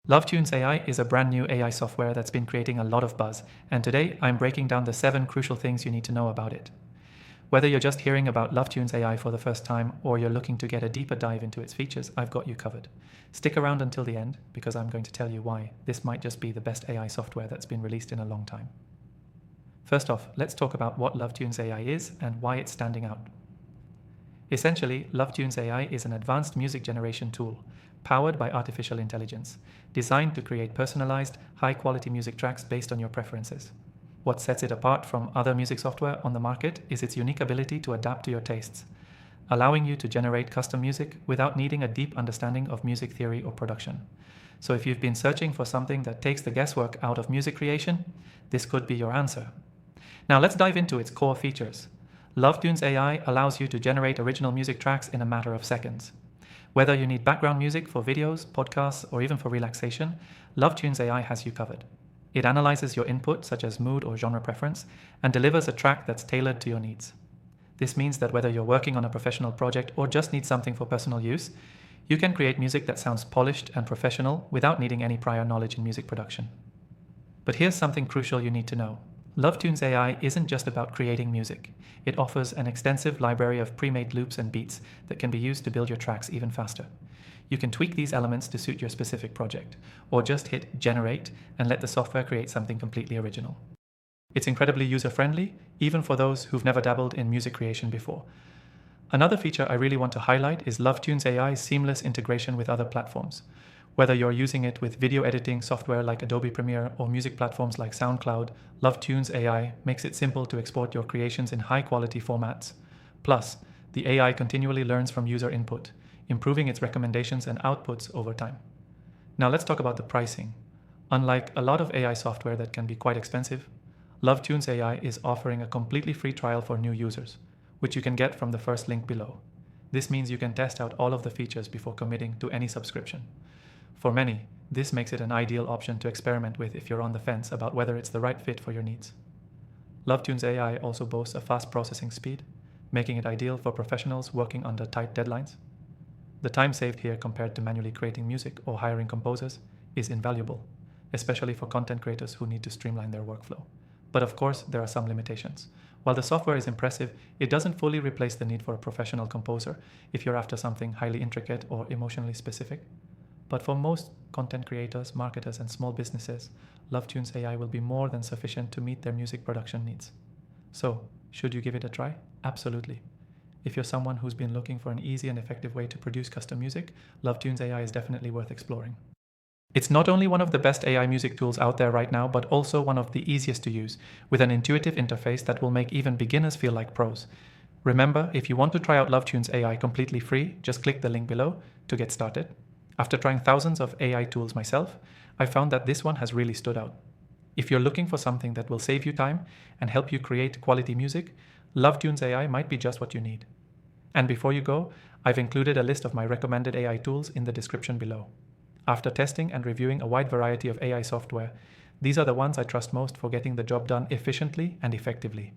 LoveTunesAI is a brand new AI software that's been creating a lot of buzz, and today I'm breaking down the 7 crucial things you need to know about it. Whether you're just hearing about LoveTunesAI for the first time or you're looking to get a deeper dive into its features, I've got you covered. Stick around until the end because I'm going to tell you why this might just be the best AI software that's been released in a long time. First off, let's talk about what LoveTunesAI is and why it's standing out. Essentially, LoveTunesAI is an advanced music generation tool powered by artificial intelligence, designed to create personalized, high-quality music tracks based on your preferences. What sets it apart from other music software on the market is its unique ability to adapt to your tastes, allowing you to generate custom music without needing a deep understanding of music theory or production. So if you've been searching for something that takes the guesswork out of music creation, this could be your answer. Now let's dive into its core features. LoveTunesAI allows you to generate original music tracks in a matter of seconds. Whether you need background music for videos, podcasts, or even for relaxation, LoveTunesAI has you covered. It analyzes your input, such as mood or genre preference, and delivers a track that's tailored to your needs. This means that whether you're working on a professional project or just need something for personal use, you can create music that sounds polished and professional without needing any prior knowledge in music production. But here's something crucial you need to know. LoveTunesAI isn't just about creating music. It offers an extensive library of pre-made loops and beats that can be used to build your tracks even faster. You can tweak these elements to suit your specific project, or just hit generate and let the software create something completely original. It's incredibly user-friendly, even for those who've never dabbled in music creation before. Another feature I really want to highlight is LoveTunesAI's seamless integration with other platforms. Whether you're using it with video editing software like Adobe Premiere or music platforms like SoundCloud, LoveTunesAI makes it simple to export your creations in high-quality formats. Plus, the AI continually learns from user input, improving its recommendations and outputs over time. Now let's talk about the pricing. Unlike a lot of AI software that can be quite expensive, LoveTunesAI is offering a completely free trial for new users, which you can get from the first link below. This means you can test out all of the features before committing to any subscription. For many, this makes it an ideal option to experiment with if you're on the fence about whether it's the right fit for your needs. LoveTunesAI also boasts a fast processing speed, making it ideal for professionals working under tight deadlines. The time saved here compared to manually creating music or hiring composers is invaluable, especially for content creators who need to streamline their workflow. But of course, there are some limitations. While the software is impressive, it doesn't fully replace the need for a professional composer if you're after something highly intricate or emotionally specific. But for most content creators, marketers, and small businesses, LoveTunesAI will be more than sufficient to meet their music production needs. So, should you give it a try? Absolutely. If you're someone who's been looking for an easy and effective way to produce custom music, LoveTunesAI is definitely worth exploring. It's not only one of the best AI music tools out there right now, but also one of the easiest to use, with an intuitive interface that will make even beginners feel like pros. Remember, if you want to try out LoveTunesAI completely free, just click the link below to get started. After trying thousands of AI tools myself, I found that this one has really stood out. If you're looking for something that will save you time and help you create quality music, LoveTunesAI might be just what you need. And before you go, I've included a list of my recommended AI tools in the description below. After testing and reviewing a wide variety of AI software, these are the ones I trust most for getting the job done efficiently and effectively.